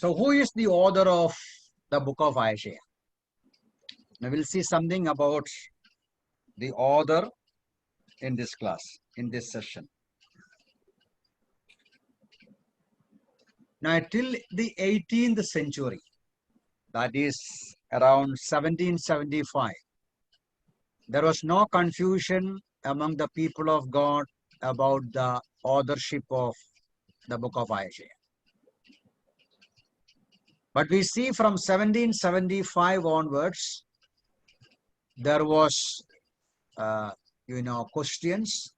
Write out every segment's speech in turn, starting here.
So who is the author of the book of Isaiah? Now we'll see something about the author in this class, in this session. Now till the 18th century, that is around 1775, there was no confusion among the people of God about the authorship of the book of Isaiah. But we see from 1775 onwards, there was, questions,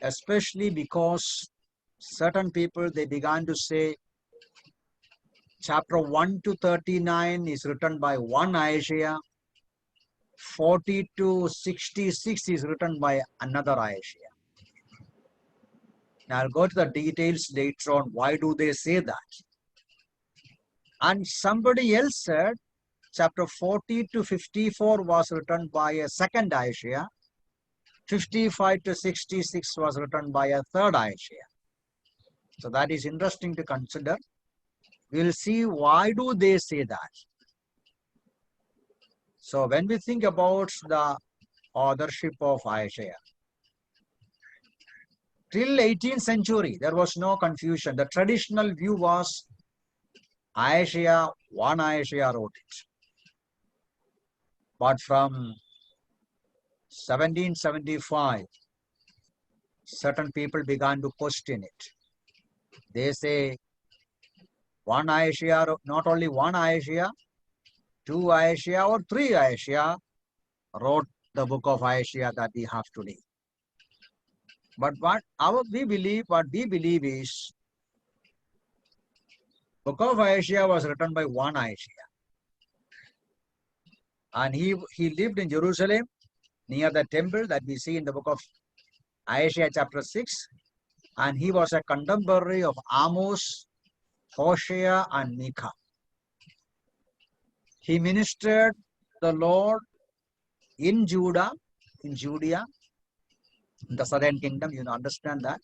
especially because certain people, they began to say chapter 1 to 39 is written by one Isaiah, 40 to 66 is written by another Isaiah. Now I'll go to the details later on. Why do they say that? And somebody else said chapter 40 to 54 was written by a second Isaiah, 55 to 66 was written by a third Isaiah. So that is interesting to consider. We'll see why do they say that. So when we think about the authorship of Isaiah, till 18th century, there was no confusion. The traditional view was Isaiah, one Isaiah wrote it. But from 1775, certain people began to question it. They say one Isaiah, not only one Isaiah, two Isaiah or three Isaiah wrote the book of Isaiah that we have today. But what we believe is book of Isaiah was written by one Isaiah. And he lived in Jerusalem near the temple that we see in the book of Isaiah chapter 6. And he was a contemporary of Amos, Hosea and Micah. He ministered the Lord in Judea, in the southern kingdom. You understand that.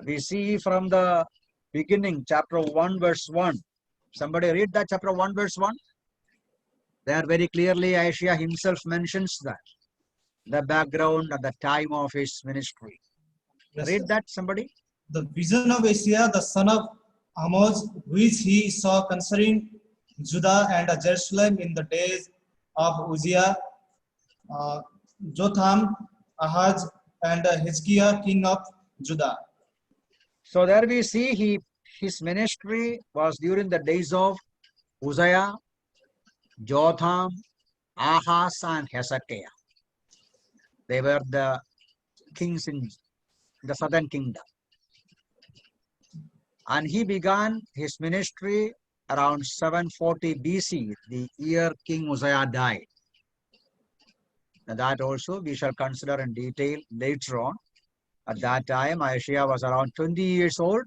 We see from the beginning, chapter 1 verse 1. Somebody read that chapter 1 verse 1. There very clearly Isaiah himself mentions that. The background at the time of his ministry. Yes, read that somebody. The vision of Isaiah, the son of Amos, which he saw concerning Judah and Jerusalem in the days of Uzziah, Jotham, Ahaz, and Hezekiah, king of Judah. So there we see his ministry was during the days of Uzziah, Jotham, Ahaz, and Hezekiah. They were the kings in the southern kingdom. And he began his ministry around 740 BC, the year King Uzziah died. And that also we shall consider in detail later on. At that time, Isaiah was around 20 years old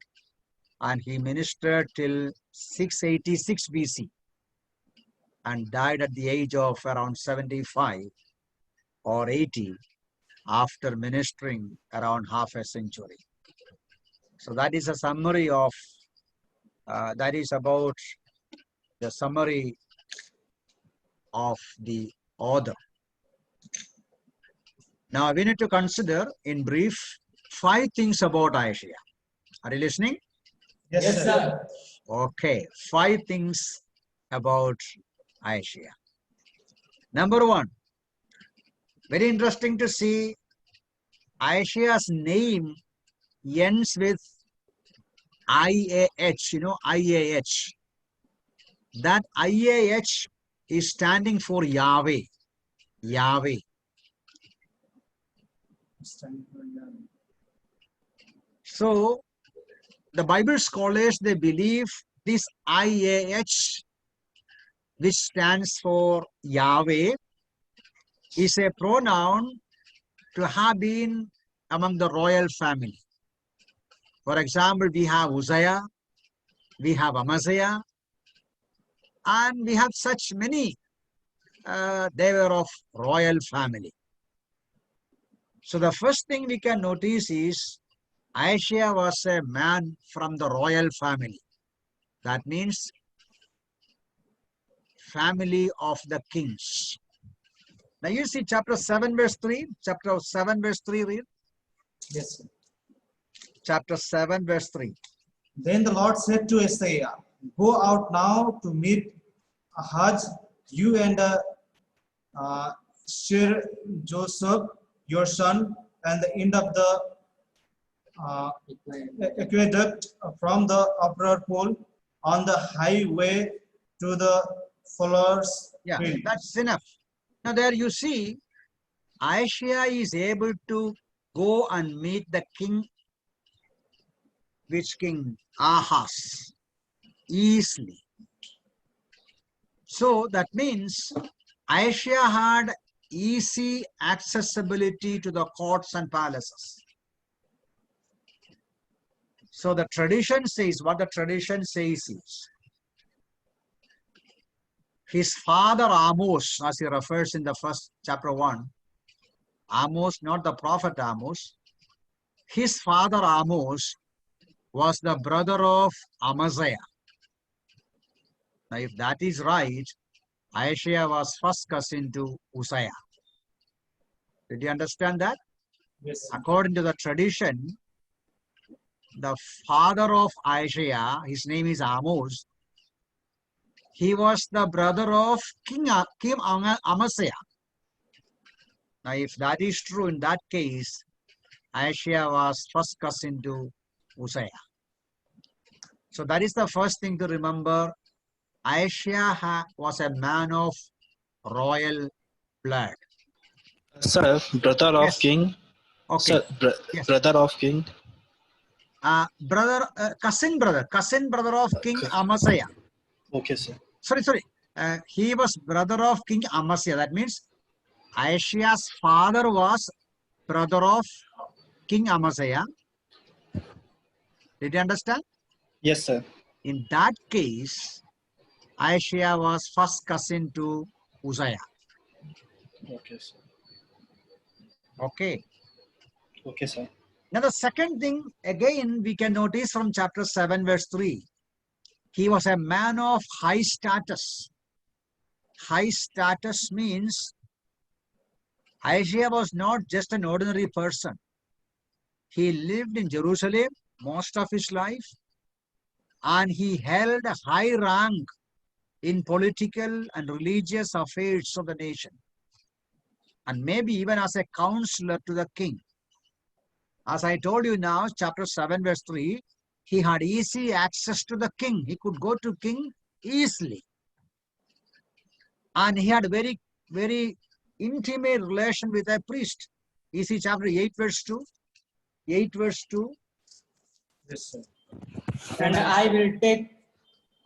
and he ministered till 686 BC and died at the age of around 75 or 80 after ministering around half a century. So that is a summary of, that is about the summary of the author. Now we need to consider in brief 5 things about Isaiah. Are you listening? Yes, sir. Okay, 5 things about Isaiah. Number 1, very interesting to see Isaiah's name ends with IAH, IAH. That IAH is standing for Yahweh. Yahweh. So, the Bible scholars, they believe this IAH, which stands for Yahweh, is a pronoun to have been among the royal family. For example, we have Uzziah, we have Amaziah, and we have such many. They were of royal family. So the first thing we can notice is Isaiah was a man from the royal family. That means family of the kings. Now you see chapter 7 verse 3. Chapter 7 verse 3 read. Yes, sir. Chapter 7 verse 3. Then the Lord said to Isaiah, "Go out now to meet Ahaz, you and Shir Joseph, your son, and the end of the aqueduct from the upper pole on the highway to the Fuller's Yeah, field." that's enough. Now there you see, Isaiah is able to go and meet the king. Which king? Ahaz. Easily. So that means Isaiah had easy accessibility to the courts and palaces. So the tradition says, what the tradition says is, his father Amos, as he refers in the first chapter 1, Amos, not the prophet Amos, his father Amos was the brother of Amaziah. Now if that is right, Isaiah was first cousin to Uzziah. Did you understand that? Yes, sir. According to the tradition, the father of Isaiah, his name is Amos, he was the brother of King Amaziah. Now, if that is true, in that case, Isaiah was first cousin to Uzziah. So that is the first thing to remember. Isaiah was a man of royal blood. Sir, brother of Yes. king. Okay. Sir, Yes. brother of king. Cousin brother of King Amaziah. Okay, sir. Sorry. He was brother of King Amaziah. That means Isaiah's father was brother of King Amaziah. Did you understand? Yes, sir. In that case, Isaiah was first cousin to Uzziah. Okay, sir. Okay. Okay, sir. Now the second thing, again, we can notice from chapter 7 verse 3. He was a man of high status. High status means Isaiah was not just an ordinary person. He lived in Jerusalem most of his life, and he held a high rank in political and religious affairs of the nation, and maybe even as a counselor to the king. As I told you now, chapter 7 verse 3, he had easy access to the king. He could go to king easily. And he had very, very intimate relation with a priest. You see chapter 8 verse 2? 8 verse 2. Yes, sir. And I will take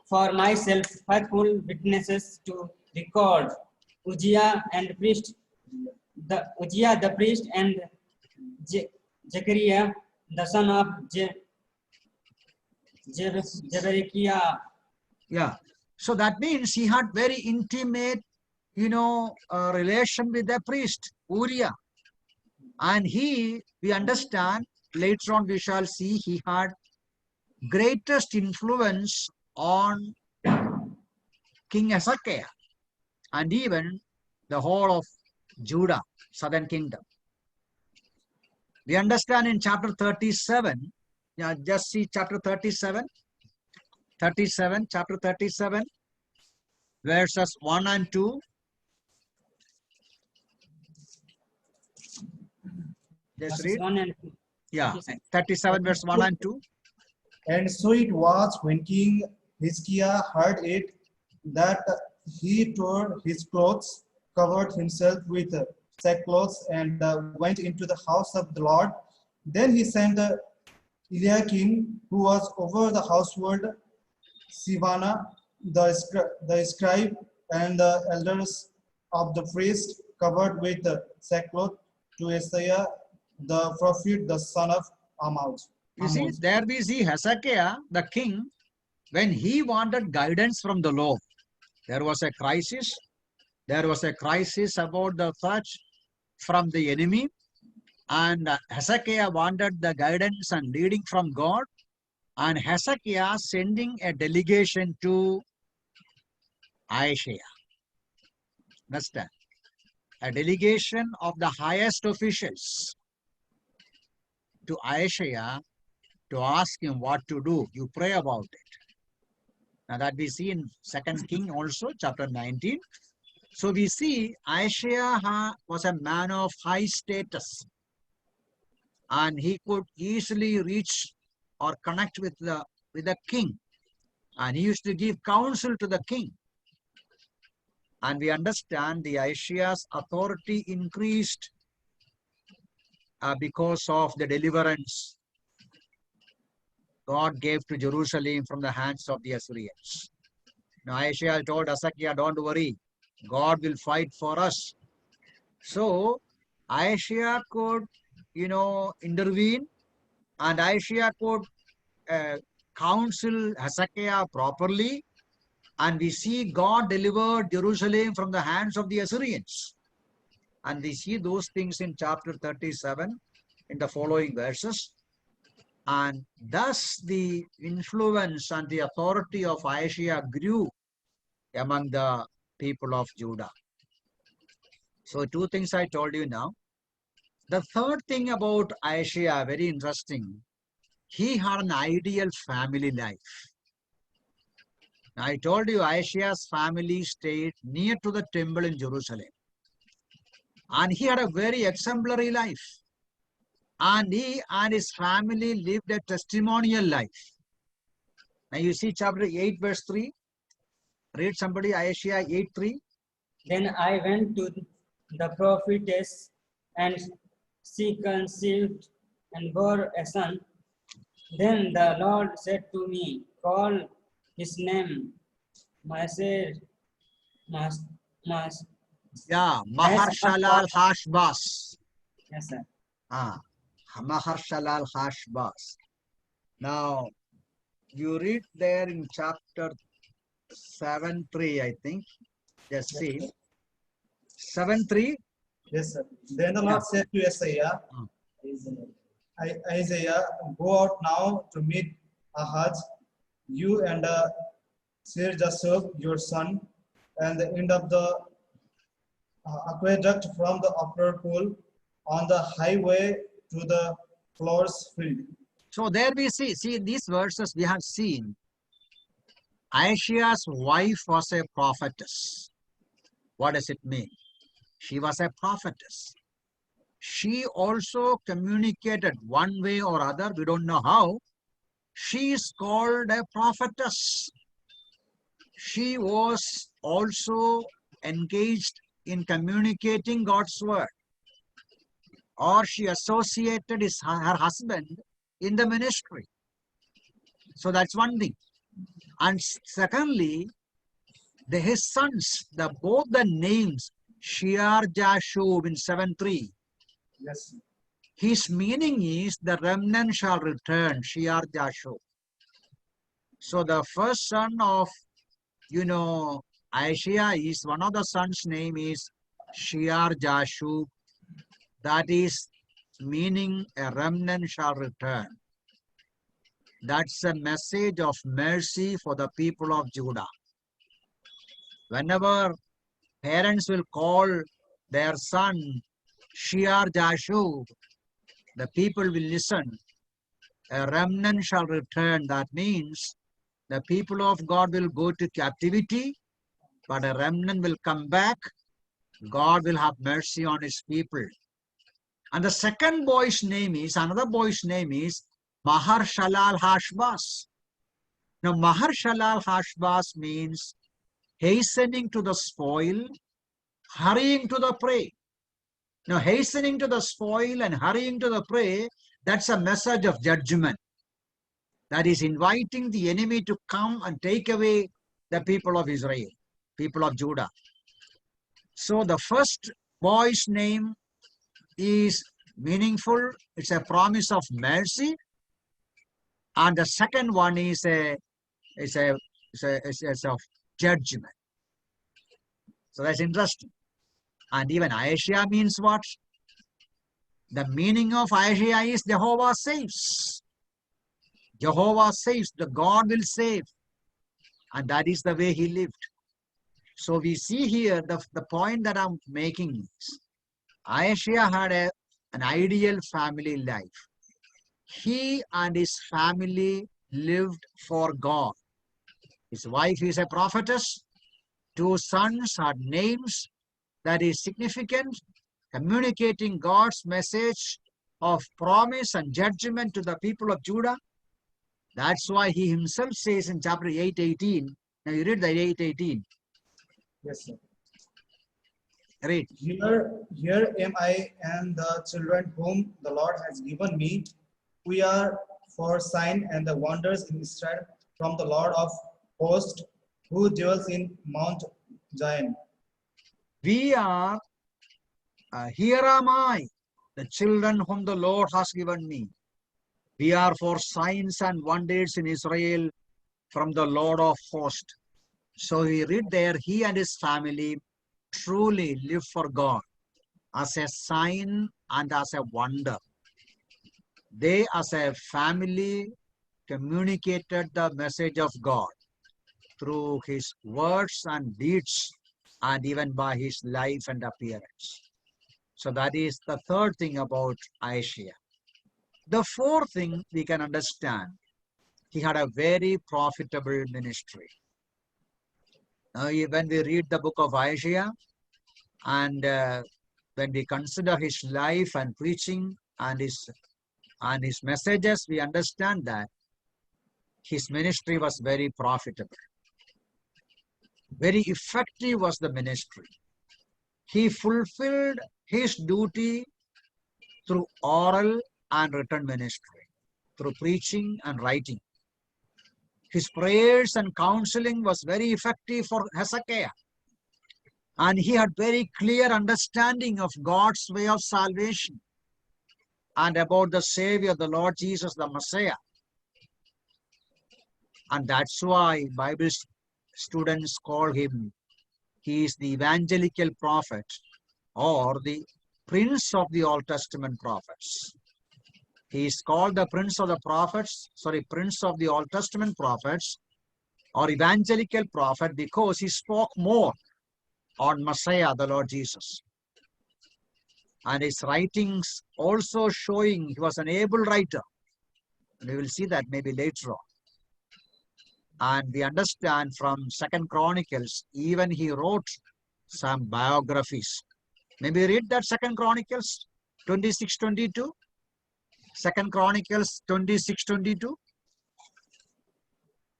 for myself faithful witnesses to record Uzziah and priest, Uzziah the priest, and Zechariah the son of Jeberechiah. Yeah. So that means he had very intimate, relation with the priest, Uriah. And we understand, later on we shall see, he had greatest influence on King Hezekiah and even the whole of Judah, southern kingdom. We understand in chapter 37, just see chapter 37, chapter 37, verses 1 and 2. Just Verses read. 1 and 2. Yeah, 37 verse 1 and 2. And so it was when King Hezekiah heard it that he tore his clothes, covered himself with sackcloth, and went into the house of the Lord. Then he sent Eliakim, who was over the household, Sivana, the scribe, and the elders of the priest, covered with sackcloth, to Isaiah the prophet, the son of Amoz. You see, there we see Hezekiah, the king, when he wanted guidance from the Lord. There was a crisis. There was a crisis about the threat from the enemy. And Hezekiah wanted the guidance and leading from God. And Hezekiah sending a delegation to Isaiah. Understand? A delegation of the highest officials to Isaiah to ask him what to do. You pray about it. Now that we see in 2 King also, chapter 19. So we see Isaiah was a man of high status, and he could easily reach or connect with the king, and he used to give counsel to the king. And we understand the Isaiah's authority increased because of the deliverance God gave to Jerusalem from the hands of the Assyrians. Now Isaiah told Hezekiah, don't worry, God will fight for us. So Isaiah could, intervene, and Isaiah could counsel Hezekiah properly, and we see God delivered Jerusalem from the hands of the Assyrians. And we see those things in chapter 37 in the following verses. And thus the influence and the authority of Isaiah grew among the people of Judah. So 2 things I told you now. The third thing about Isaiah, very interesting, he had an ideal family life. Now, I told you Isaiah's family stayed near to the temple in Jerusalem. And he had a very exemplary life. And he and his family lived a testimonial life. Now you see chapter 8 verse 3. Read somebody Isaiah 8:3. Then I went to the prophetess, and she conceived and bore a son. Then the Lord said to me, call his name Maser, Maharshalal Hashbaz. Yes, sir. Maharshalal Hashbaz. Now, you read there in chapter 7:3, I think. Just see. 7:3. Yes, sir. Then the Lord said to Isaiah, Isaiah, go out now to meet Ahaz, you and Sir-Jashub, your son, and the end of the aqueduct from the upper pool on the highway to the floors field. So there we see these verses we have seen. Isaiah's wife was a prophetess. What does it mean? She was a prophetess. She also communicated one way or other, we don't know how. She is called a prophetess. She was also engaged in communicating God's word, or she associated her husband in the ministry. So that's one thing. And secondly, his sons, both the names, Shear-Jashub in 7:3. Yes. His meaning is the remnant shall return, Shear-Jashub. So the first son of, Isaiah is, one of the sons' name is Shear-Jashub. That is meaning a remnant shall return. That's a message of mercy for the people of Judah. Whenever parents will call their son Shear-Jashub, the people will listen. A remnant shall return. That means the people of God will go to captivity, but a remnant will come back. God will have mercy on his people. And the second boy's name is, another boy's name is Maharshalal Hashbaz. Now, Maharshalal Hashbaz means hastening to the spoil, hurrying to the prey. Now, hastening to the spoil and hurrying to the prey, that's a message of judgment. That is inviting the enemy to come and take away the people of Israel, people of Judah. So the first boy's name is meaningful. It's a promise of mercy. And the second one is a of judgment. So that's interesting. And even Isaiah means what? The meaning of Isaiah is Jehovah saves. Jehovah saves, the God will save. And that is the way he lived. So we see here the point that I'm making is Isaiah had an ideal family life. He and his family lived for God. His wife is a prophetess. 2 sons had names that is significant, communicating God's message of promise and judgment to the people of Judah. That's why he himself says in chapter 8:18. Now you read the 8:18. Yes, sir. Read. Here am I and the children whom the Lord has given me. We are for sign and the wonders in Israel from the Lord of hosts who dwells in Mount Zion. We are, here am I, the children whom the Lord has given me. We are for signs and wonders in Israel from the Lord of hosts. So we read there, he and his family truly live for God as a sign and as a wonder. They as a family communicated the message of God through his words and deeds and even by his life and appearance. So that is the third thing about Isaiah. The fourth thing we can understand, he had a very profitable ministry. Now, when we read the book of Isaiah and when we consider his life and preaching and his messages, we understand that his ministry was very profitable. Very effective was the ministry. He fulfilled his duty through oral and written ministry, through preaching and writing. His prayers and counseling was very effective for Hezekiah. And he had very clear understanding of God's way of salvation and about the Savior, the Lord Jesus, the Messiah. And that's why Bible students call him, he is the evangelical prophet or the prince of the Old Testament prophets. He is called the prince of the prophets, prince of the Old Testament prophets or evangelical prophet because he spoke more on Messiah, the Lord Jesus. And his writings also showing he was an able writer. And we will see that maybe later on. And we understand from 2 Chronicles, even he wrote some biographies. Maybe read that 2 Chronicles 26:22. 2 Chronicles 26:22.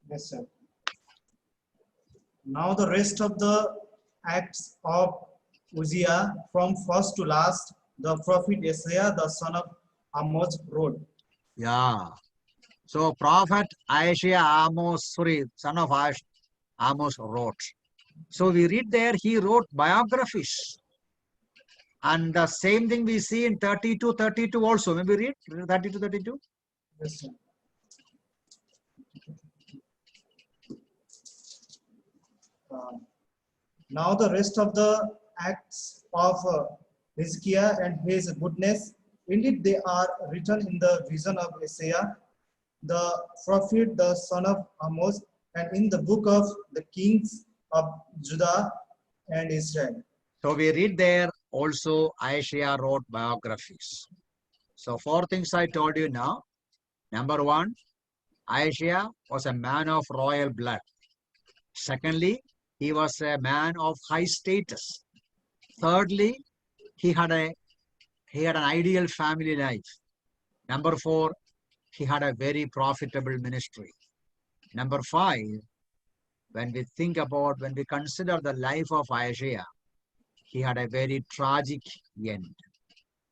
Yes, sir. Now the rest of the acts of Uzziah from first to last, the prophet Isaiah, the son of Amos, wrote. Yeah. So prophet Isaiah son of Amos wrote. So we read there, he wrote biographies. And the same thing we see in 32:32 also. Maybe read 32:32. Yes, sir. Now the rest of the acts of Hezekiah and his goodness, indeed they are written in the vision of Isaiah, the prophet, the son of Amos, and in the book of the kings of Judah and Israel. So we read there also Isaiah wrote biographies. So 4 things I told you now. Number 1, Isaiah was a man of royal blood. Secondly, he was a man of high status. Thirdly, he had an ideal family life. Number 4, he had a very profitable ministry. Number 5, when we consider the life of Isaiah, he had a very tragic end.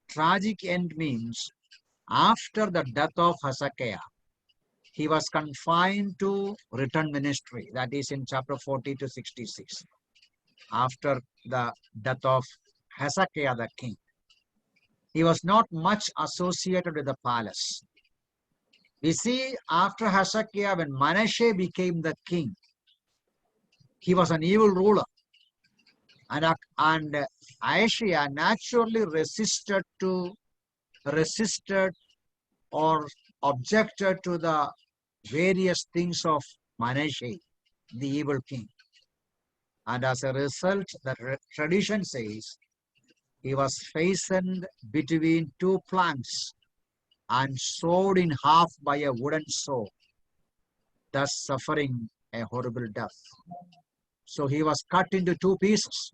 Tragic end means after the death of Hezekiah, he was confined to written ministry. That is in chapter 40 to 66. After the death of Hezekiah the king, he was not much associated with the palace. We see after Hezekiah, when Manasseh became the king, he was an evil ruler. And Isaiah naturally resisted or objected to the various things of Manasseh, the evil king. And as a result, the tradition says he was fastened between two planks and sawed in half by a wooden saw, thus suffering a horrible death. So he was cut into two pieces.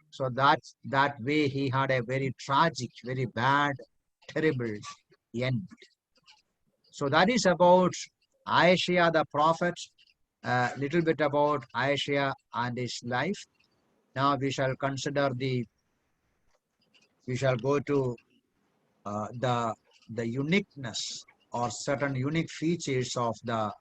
So that way he had a very tragic, very bad, terrible end. So that is about Isaiah the prophet, a little bit about Isaiah and his life. Now we shall go to the uniqueness or certain unique features of the